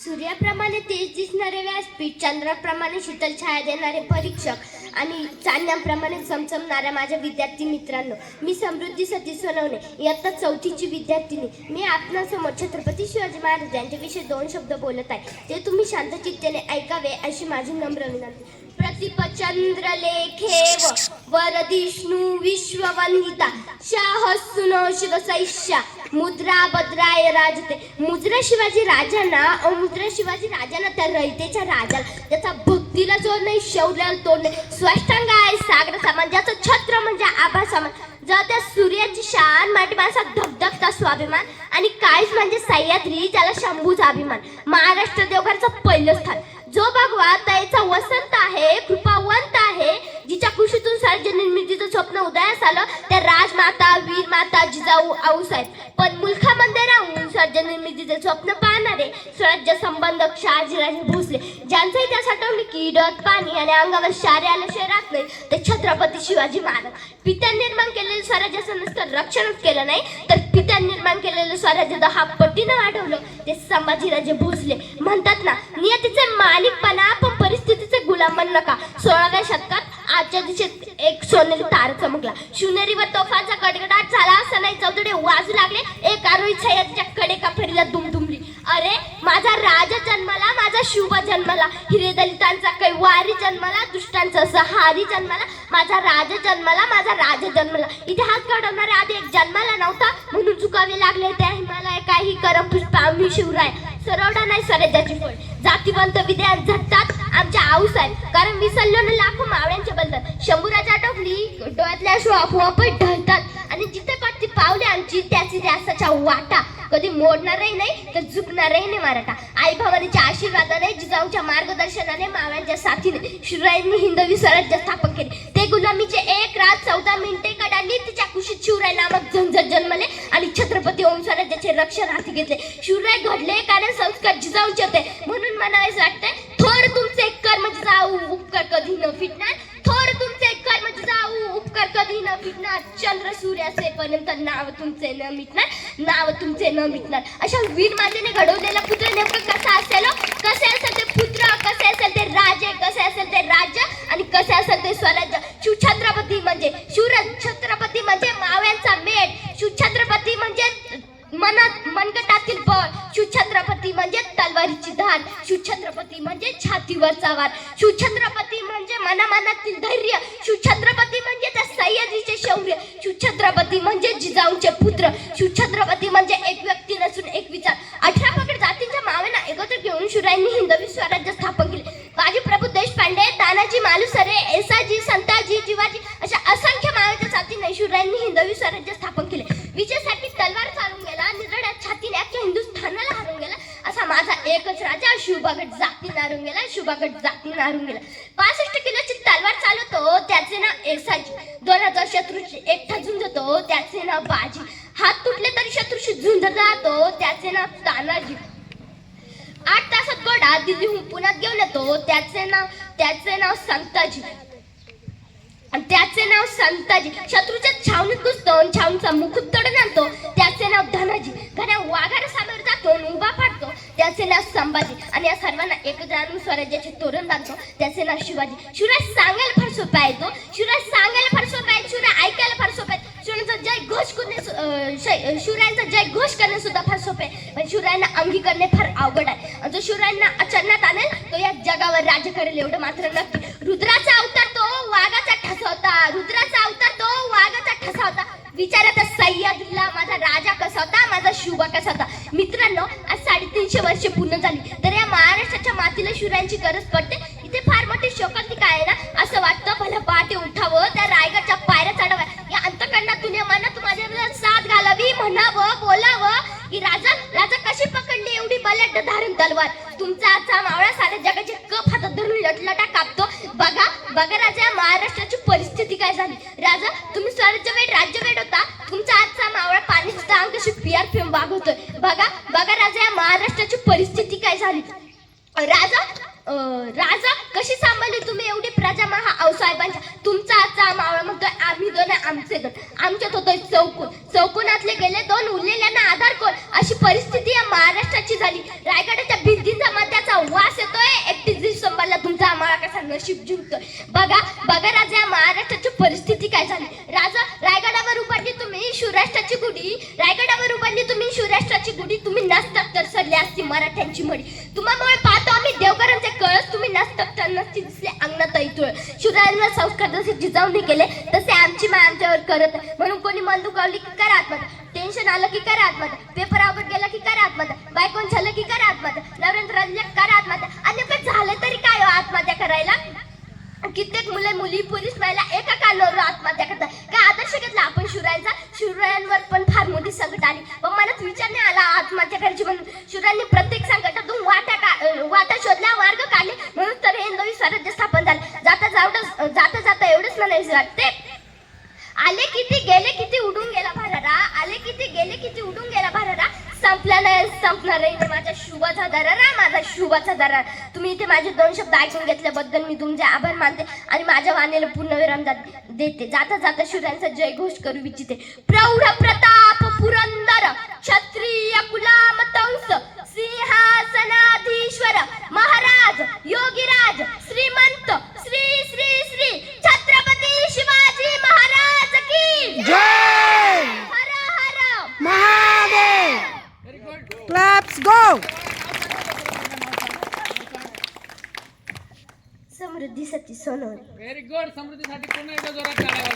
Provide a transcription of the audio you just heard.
सूर्याप्रमाणे तेज दिसणारे व्यासपीठ, चंद्राप्रमाणे शीतल छाया देणारे परीक्षक आणि चांदण्याप्रमाणे चमचमणाऱ्या माझ्या विद्यार्थी मित्रांनो, मी समृद्धी सतीश सोनवणे, इयत्ता 4थीची विद्यार्थिनी. मी आपणासमोर छत्रपती शिवाजी महाराज यांच्याविषयी 2 शब्द बोलत आहे. ते तुम्ही शांतचित्तेने ऐकावे अशी माझी नम्र विनंती. प्रतिपचंद्र लेखेव वरदिष्णु विश्ववंदिता शाहसुनो शिवसैष्या मुद्रा भद्राय राजते. मुद्रा शिवाजी राजांना मुद्रा शिवाजी राजांना त्या रयतेच्या राजाला त्याचा भक्तीला जोर नाही, शौर्याला तोड नाही. स्वाष्टांग आहे सागर समान, ज्याचं छत्र म्हणजे आभा समान. जर त्या सूर्याची शान माटी माणसात धगधगता स्वाभिमान, आणि काळीज म्हणजे सह्याद्री ज्याला शंभूचा अभिमान. महाराष्ट्र देवघरचं पहिलं स्थान जो भगवा त्याचा वसंत आहे, कृपावंत आहे, जिच्या कुशीतून सार्वजनिक निर्मितीचं स्वप्न उदयास आलं, त्या राजमाता वीर माता जिजाऊ आऊसाहेब. पण मुलखामध्ये राहून सार्वजनिक निर्मितीचे स्वप्न पाहणारे स्वराज्य संबंधक शहाजीराजे भोसले, ज्यांचं इतिहास आठवले की डोळ्यात पाणी आणि अंगावर शारे आल्याशिवाय राहत नाही, ते छत्रपती शिवाजी महाराज. पित्याने निर्माण केलेलं स्वराज्याचं नुसतं रक्षणच केलं नाही, तर पित्याने निर्माण केलेलं स्वराज्य 10 पटीनं वाढवलं, ते संभाजीराजे भोसले. म्हणतात ना, नियतीचे मालिकपणा पण परिस्थितीचे गुलाम बनू नका. 16व्या शतकात आजच्या दिवशी एक सोनेरी तार चमकला. शिवनेरीवर तोफांचा कडकडाट झाला, असं नाही चौधडे वाजू लागले, एक आरोही छायाच्या कडेका फेरीला दुमदुमली. अरे माझा राजा जन्माला, माझा शुभ जन्माला, हिरे दलितांचा कैवारी जन्माला, दुष्टांचा सहारी जन्माला, माझा राजा जन्माला, माझा राजा जन्माला. इतिहास घडवणारे आधी एक जन्माला नव्हता, म्हणून चुकावे लागले त्या हिमालय काही करम पुष्पा आम्ही शिवराय. सरवडा नाही स्वराज्याची फळ, जातीवंत विद्यार्थी झटतात आमच्या आऊसाहेब, कारण विसरलो ना लाखो मावळ्यांचे बलतात. शंभूराजा टोपली डोळ्यातल्या अश्रू आपोआप ढळतात, आणि जिथे पडती पावले आमची त्याची ध्यासाच्या वाटा. कधी मोडणारही नाही तर झुकणारही नाही मराठा. आई भवानीच्या आशीर्वादाने, जिजाऊच्या मार्गदर्शनाने, मावळ्यांच्या साथीने शिवरायांनी हिंदवी स्वराज्य स्थापन केले. ते गुलामीचे 1 रात 14 मिनिटे कडाली, तिच्या कुशीत शिवराय नामक झंझट जन्मले, आणि छत्रपती ओम स्वराज्याचे रक्षण हाती घेतले. शिवराय घडले कारण संस्कार जिजाऊचे होते, म्हणून म्हणावेच वाटते, थोर तुमचे कर्म जिजाऊ, उपकार कधी न फिटणार. थोर तुमचे कर्म जिजाऊ, उपकार कधी न फिटणार. चंद्र सूर्य असेपर्यंत नाव तुमचे न मिटणार, नाव तुमचे न मिटणार. अशा वीर मातेने घडवलेला पुत्र नेमकं कसा असेल, कसे असेल ते पुत्र, कसे असेल ते राजे, कसे असेल ते राज्य, आणि कसे असेल ते स्वराज्य. शिवछत्रपती म्हणजे छत्रपती म्हणजे मावळ्यांचा मेट. शिवछत्रपती म्हणजे मनगटातील बळ. शिवछत्रपती म्हणजे तलवारीची धार. शिवछत्रपती म्हणजे छातीवरचा वार. शिवछत्रपती म्हणजे मनामनातील धैर्य. शिवछत्रपती म्हणजे त्या सह्याद्रीचे शौर्य. शिवछत्रपती म्हणजे जिजाऊचे पुत्र. शिवछत्रपती म्हणजे एक व्यक्ती नसून एक विचार. 18 पगड जातींच्या मावळ्यांना एकत्र घेऊन शिवरायांनी हिंदवी स्वराज्य स्थापन केले. बाजी प्रभू देशपांडे, तानाजी मालुसरे, येसाजी, संताजी, जिवाजी अशा असंख्य मावळ्यांच्या साथीने शिवरायांनी हिंदवी स्वराज्य स्थापन केले. विजयासाठी तलवार चालून गेला, निरड्या छातीने अख्ख्या हिंदुस्थानाला हरवून गेला. असा माझा एकच राजा शिवबागट जातीने हरवून गेला, शिवबागट जातीने हरवून गेला. 65 किलोची तलवार चालवतो त्याचे नाव येसाजी. 2000 शत्रूची एकटा झुंजतो त्याचे नाव बाजी. हात तुटले तरी शत्रूशी झुंज जातो त्याचे नाव तानाजी. 8 तासात घोडा दिल्लीहून पुण्यात घेऊन येतो त्याचे नाव संताजी. त्याचे नाव संताजी. शत्रूच्या छावणीत घुसतो, छावणीचा मुकुट तोडून आणतो त्याचे नाव धनाजी. घड्या वाघाला सामोर जातो, उभा पाडतो त्याचे नाव संभाजी. आणि या सर्वांना एकत्र आणून स्वराज्याचे तोरण बांधतो त्याचे नाव शिवाजी. शिवराय सांगायला फार सोपा आहे तो, शिवराय सांगायला फार सोपा आहे, शिवराय ऐकायला फार सोपा आहे. शिवरायांचा जय घोष करणे सुद्धा फार सोपे आहे, पण शिवरायांना अंगी करणे फार अवघड आहे. आणि जो शिवरायांना अचानक आणेल तो या जगावर राज्य करेल एवढं मात्र नक्की. रुद्राचा अवतार तो वाघाचा ठसा होता. रुद्राचा अवतार तो वाघाचा ठसा होता. विचारात सह्याद्रीला माझा राजा कसा होता, माझा शुभा कसा होता. मित्रांनो, आज 350 वर्षे पूर्ण झाली, तर या महाराष्ट्राच्या मातीला शिवरायांची गरज पडते. इथे फार मोठी शोकांतिका आहे ना, असं वाटतं भलं पहाटे उठावं, त्या रायगडच्या पायऱ्या चढाव्या, या अंतकरणातून या मनात माझ्या साथ घालावी, म्हणावं, बोलावं की राजा कशी पकडली एवढी बलाढ्य धारण तलवार. तुमचा आजचा मावळा साऱ्या जगाचे कप हातात धरून लटलटा कापतो. बघा राजा, महाराष्ट्राची परिस्थिती काय झाली. राजा, तुम्ही राज्यवेड होता, तुमचा आजचा मावळा पाणी सुद्धा अंग कशी पियार वागवतोय. बघा राजा, या महाराष्ट्राची परिस्थिती काय झाली. राजा कशी सांभाळली तुम्ही एवढी प्रजा महा आऊसाहेबांच्या. तुमचा आजचा मावळा म्हणतोय आम्ही 2 आमचे 2. आमच्यात होतोय चौकोनातले गेले 2, उरलेल्यांना आधार कोण. अशी परिस्थिती या महाराष्ट्राची झाली. रायगडाच्या भिंतींचा मराठ्यांची मडी. तुम्हामुळे पाहतो आम्ही देवकरांचे कळस, तुम्ही नसती दिसले अंगणात ऐतुळ. शिवरायांवर संस्कार जसे जिजाऊने केले तसे आमची माय आमच्यावर करत. म्हणून कोणी मन दुखावली की करा आत्महत्या, टेन्शन आलं की करा आत्महत्या, पेपर अवघड गेला की करा आत्महत्या, बायकोन झालं की करा आत्महत्या, नवऱ्यानं रडलं करा आत्महत्या. आणि पण झालं तरी काय हो आत्महत्या करायला? कित्येक मुले मुली पुरुष महिला एका कानावर आत्महत्या करतात. काय आदर्श घेतला आपण शिवरायांचा? शिवरायांवर पण फार मोठी संकट आली, पण मनात विचार नाही आला आत्महत्या करायची म्हणून. शिवरायांनी प्रत्येक संकटातून वाटा शोधला, मार्ग काढले, म्हणून तर हे हिंदवी स्वराज्य स्थापन झाले. जाता जाता एवढंच म्हणायचं वाटते, आले किती गेले किती उडून गेला भरारा, आले किती गेले किती उडून गेला भरारा, संपला नाही संपणार नाही माझा शुभाचा दरारा, माझा शुभाचा दरारा. तुम्ही इथे माझे 2 शब्द ऐकून घेतल्याबद्दल मी तुमचे आभार मानते आणि माझ्या वाणीला पूर्णविराम देते. जाता जाता शिवरायांचा जय घोष करू इच्छिते. प्रौढ प्रताप पुरंदर क्षत्रिय कुलाम तंस सिंहासनाधीश्वर महाराज योगीराज श्रीमंत श्री श्री श्री छत्रपती शिवाजी महाराज की जय. Har Har Mahadev. Claps go. Samruddhi Sati Sonawane. Very good. समृद्धीसाठी पुन्हा एकदा जोरात टाळ्या वाजवा.